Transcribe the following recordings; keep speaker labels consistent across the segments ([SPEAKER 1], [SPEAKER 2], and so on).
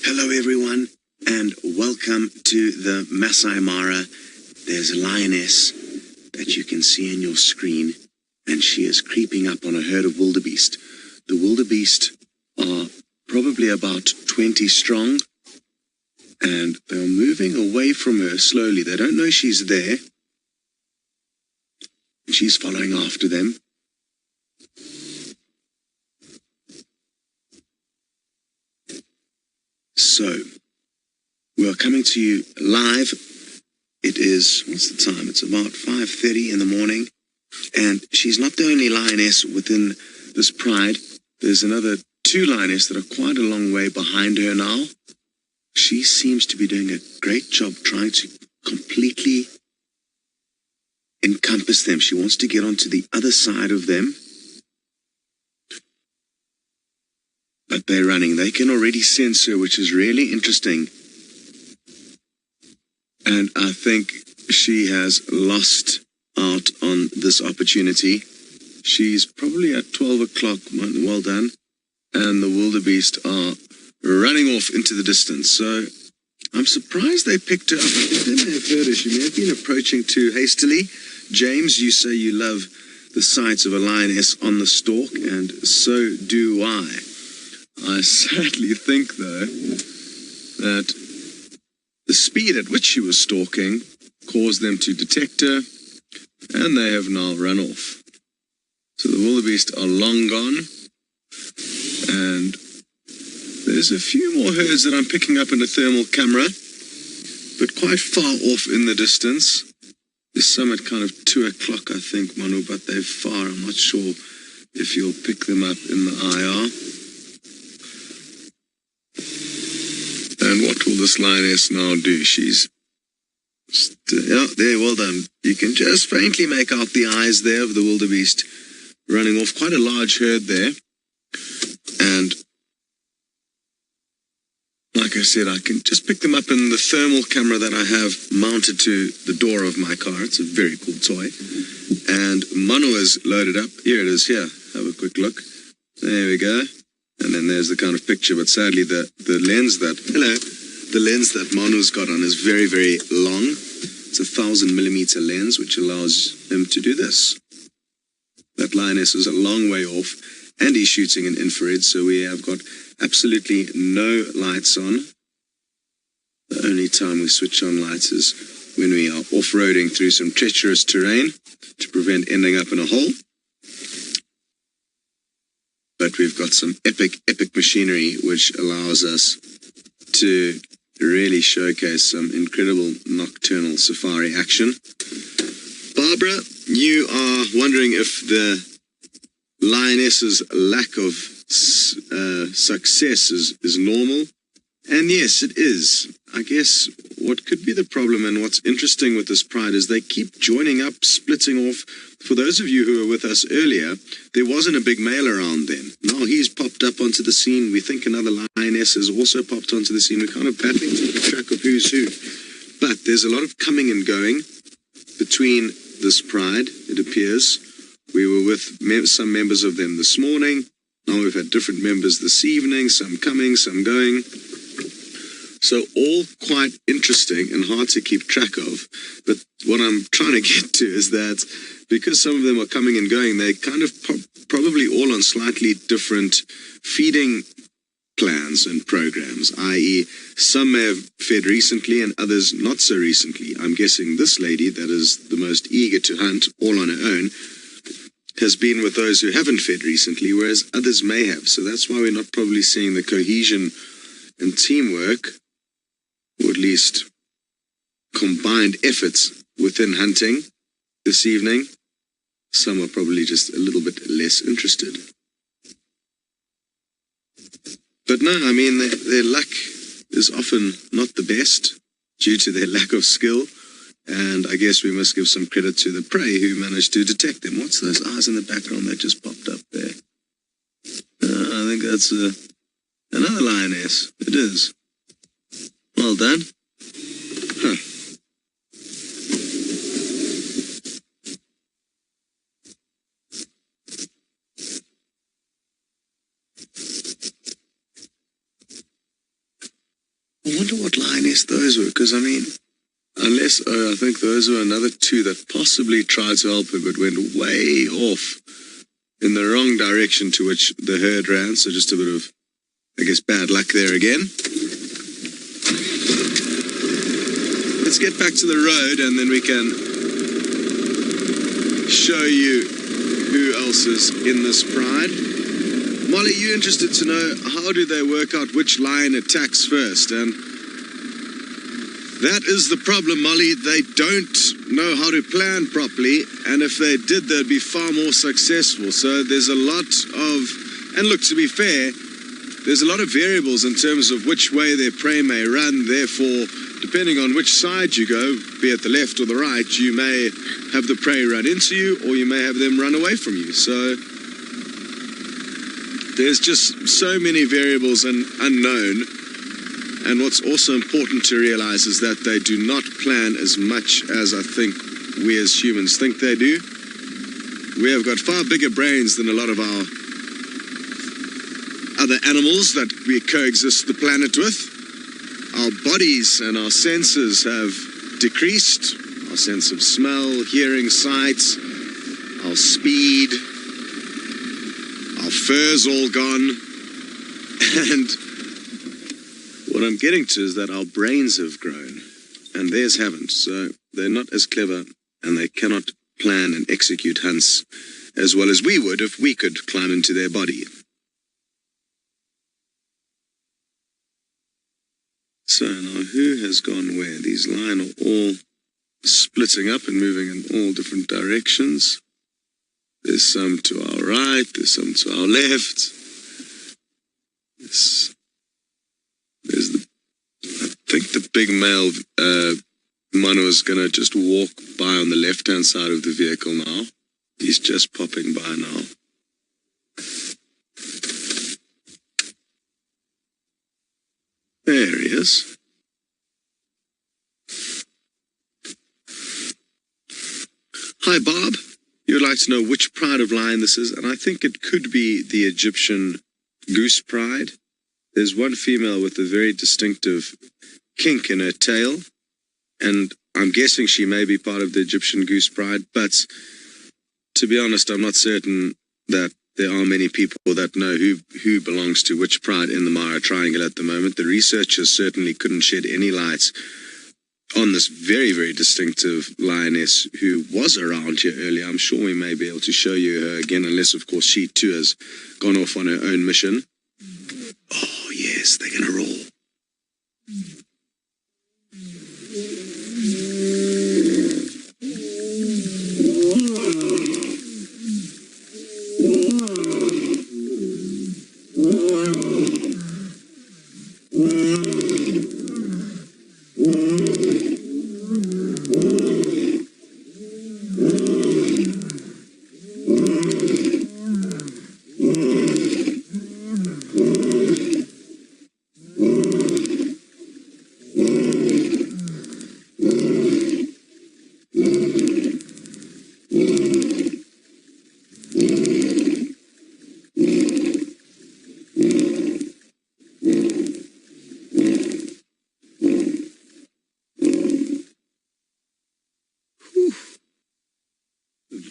[SPEAKER 1] Hello everyone, and welcome to the Masai Mara. There's a lioness that you can see on your screen, and she is creeping up on a herd of wildebeest. The wildebeest are probably about 20 strong, and they're moving away from her slowly. They don't know she's there. She's following after them. So, we're coming to you live. It is, what's the time? It's about 5:30 in the morning. And she's not the only lioness within this pride. There's another 2 lionesses that are quite a long way behind her now. She seems to be doing a great job trying to completely encompass them. She wants to get onto the other side of them. But they're running. They can already sense her, which is really interesting. And I think she has lost out on this opportunity. She's probably at 12 o'clock. Well done. And the wildebeest are running off into the distance. So I'm surprised they picked her up. I think they may have heard her. She may have been approaching too hastily. James, you say you love the sight of a lioness on the stalk, and so do I. I sadly think, though, that the speed at which she was stalking caused them to detect her, and they have now run off. So the wildebeest are long gone, and there's a few more herds that I'm picking up in a thermal camera, but quite far off in the distance. There's some at kind of 2 o'clock, I think, Manu, but they're far. I'm not sure if you'll pick them up in the IR. And what will this lioness now do? She's, yeah, there, well done. You can just faintly make out the eyes there of the wildebeest running off. Quite a large herd there. And like I said, I can just pick them up in the thermal camera that I have mounted to the door of my car. It's a very cool toy. And Manu is loaded up. Here it is, here. Have a quick look. There we go. And then there's the kind of picture, but sadly the lens that, the lens that Manu's got on is very, very long. It's a 1,000mm lens, which allows him to do this. That lioness is a long way off, and he's shooting in infrared, so we have got absolutely no lights on. The only time we switch on lights is when we are off-roading through some treacherous terrain to prevent ending up in a hole. But we've got some epic machinery which allows us to really showcase some incredible nocturnal safari action. Barbara, you are wondering if the lioness's lack of success is normal. And yes, it is. I guess what could be the problem, and what's interesting with this pride, is they keep joining up, splitting off. For those of you who were with us earlier, there wasn't a big male around then. Now he's popped up onto the scene. We think another lioness has also popped onto the scene. We're kind of battling to keep track of who's who. But there's a lot of coming and going between this pride, it appears. We were with some members of them this morning. Now we've had different members this evening, some coming, some going. So all quite interesting and hard to keep track of. But what I'm trying to get to is that because some of them are coming and going, they're kind of probably all on slightly different feeding plans and programs, i.e. some may have fed recently and others not so recently. I'm guessing this lady that is the most eager to hunt all on her own has been with those who haven't fed recently, whereas others may have. So that's why we're not probably seeing the cohesion and teamwork, or at least combined efforts within hunting this evening. Some are probably just a little bit less interested. But no, I mean, their luck is often not the best due to their lack of skill. And I guess we must give some credit to the prey who managed to detect them. What's those eyes in the background that just popped up there? I think that's another lioness. It is. Well done. Huh. wonder what lioness those were, because I mean, unless, I think those were another two that possibly tried to help her but went way off in the wrong direction to which the herd ran, so just a bit of, I guess, bad luck there again. Let's get back to the road and then we can show you who else is in this pride. Molly, you interested to know how do they work out which lion attacks first? And that is the problem, Molly. They don't know how to plan properly, and if they did, they'd be far more successful. So there's a lot of, and look, to be fair, there's a lot of variables in terms of which way their prey may run. Therefore, depending on which side you go, be it the left or the right, you may have the prey run into you, or you may have them run away from you. So there's just so many variables and unknown. And what's also important to realize is that they do not plan as much as I think we as humans think they do. We have got far bigger brains than a lot of our other animals that we coexist the planet with. Our bodies and our senses have decreased. Our sense of smell, hearing, sight, our speed, our fur's all gone. And what I'm getting to is that our brains have grown and theirs haven't. So they're not as clever and they cannot plan and execute hunts as well as we would if we could climb into their body. So now who has gone where? These lions are all splitting up and moving in all different directions. There's some to our right, there's some to our left. There's the, I think the big male mono is going to just walk by on the left-hand side of the vehicle now. He's just popping by now. There he is. Hi, Bob. You would like to know which pride of lion this is, and I think it could be the Egyptian goose pride. There's one female with a very distinctive kink in her tail, and I'm guessing she may be part of the Egyptian goose pride, but to be honest, I'm not certain that there are many people that know who belongs to which pride in the Mara Triangle at the moment. The researchers certainly couldn't shed any light on this very, very distinctive lioness who was around here earlier. I'm sure we may be able to show you her again, unless, of course, she too has gone off on her own mission. Oh, yes, they're going to roll.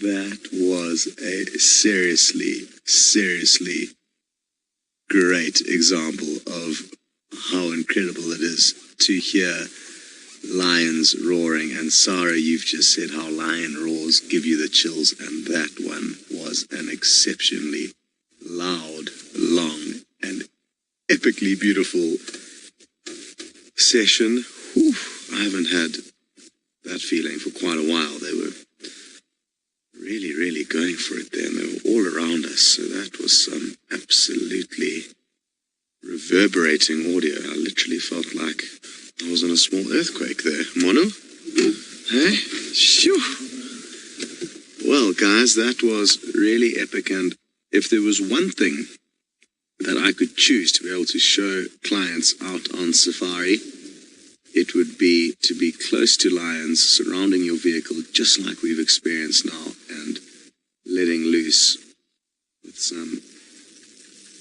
[SPEAKER 1] That was a seriously great example of how incredible it is to hear lions roaring. And Sarah, you've just said how lion roars give you the chills, and that one was an exceptionally loud, long, and epically beautiful session. Whew, I haven't had that feeling for quite a while. They were really going for it there, and they were all around us, so that was some absolutely reverberating audio. I literally felt like I was in a small earthquake there. Mono? Hey? Shoo! Well, guys, that was really epic, and if there was one thing that I could choose to be able to show clients out on safari, it would be to be close to lions surrounding your vehicle, just like we've experienced now, and letting loose with some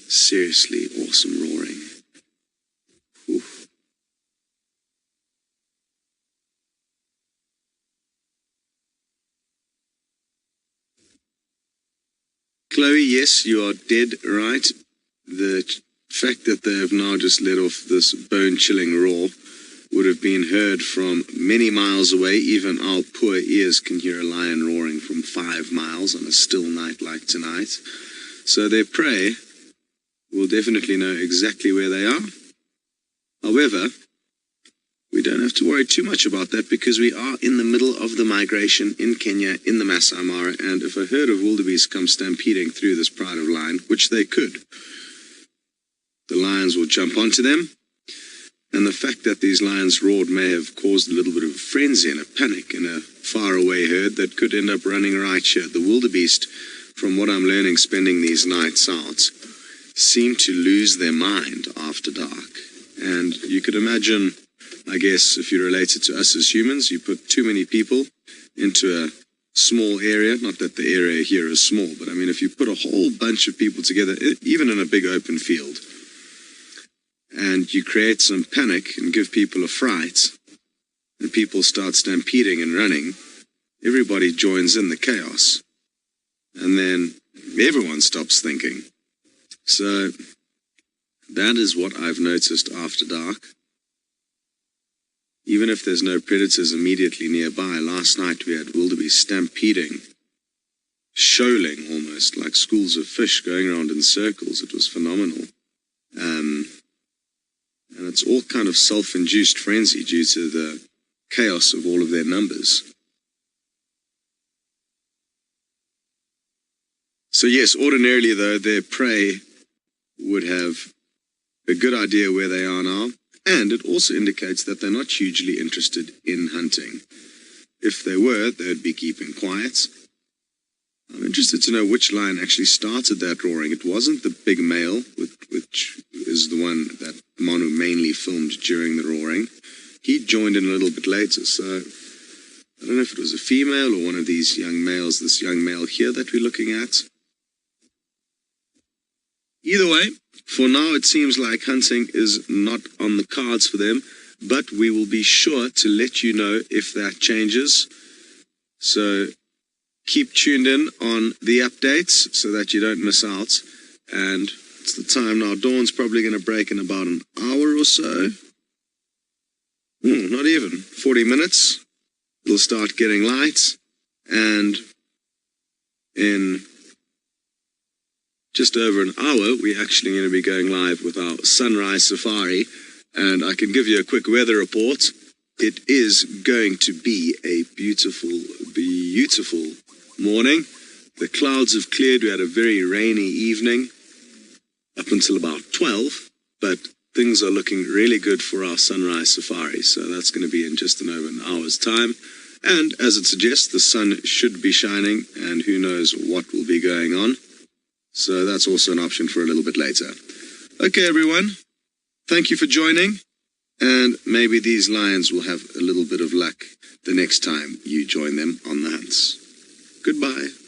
[SPEAKER 1] seriously awesome roaring. Whew. Chloe, yes, you are dead right. The fact that they have now just let off this bone-chilling roar would have been heard from many miles away. Even our poor ears can hear a lion roaring from 5 miles on a still night like tonight. So their prey will definitely know exactly where they are. However, we don't have to worry too much about that because we are in the middle of the migration in Kenya, in the Masai Mara, and if a herd of wildebeest comes stampeding through this pride of lion, which they could, the lions will jump onto them, and the fact that these lions roared may have caused a little bit of a frenzy and a panic in a faraway herd that could end up running right here. The wildebeest, from what I'm learning spending these nights out, seem to lose their mind after dark. And you could imagine, I guess, if you relate it to us as humans, you put too many people into a small area, not that the area here is small, but I mean, if you put a whole bunch of people together, even in a big open field, and you create some panic and give people a fright, and people start stampeding and running, everybody joins in the chaos. And then everyone stops thinking. So that is what I've noticed after dark. Even if there's no predators immediately nearby, last night we had wildebeest stampeding, shoaling almost, like schools of fish going around in circles. It was phenomenal. And it's all kind of self-induced frenzy due to the chaos of all of their numbers. So yes, ordinarily though, their prey would have a good idea where they are now, and it also indicates that they're not hugely interested in hunting. If they were, they'd be keeping quiet. I'm interested to know which lion actually started that roaring. It wasn't the big male, which is the one that Manu mainly filmed during the roaring. He joined in a little bit later, so I don't know if it was a female or one of these young males, this young male here that we're looking at. Either way, for now it seems like hunting is not on the cards for them, but we will be sure to let you know if that changes. So keep tuned in on the updates so that you don't miss out. And it's the time now. Dawn's probably going to break in about an hour or so. Not even. 40 minutes. It'll start getting light. And in just over an hour, we're actually going to be going live with our sunrise safari. And I can give you a quick weather report. It is going to be a beautiful, beautiful morning. The clouds have cleared. We had a very rainy evening up until about 12, but things are looking really good for our sunrise safari. So that's going to be in just over an hour's time. And as it suggests, the sun should be shining, and who knows what will be going on. So that's also an option for a little bit later. Okay, everyone. Thank you for joining. And maybe these lions will have a little bit of luck the next time you join them on the hunts. Goodbye.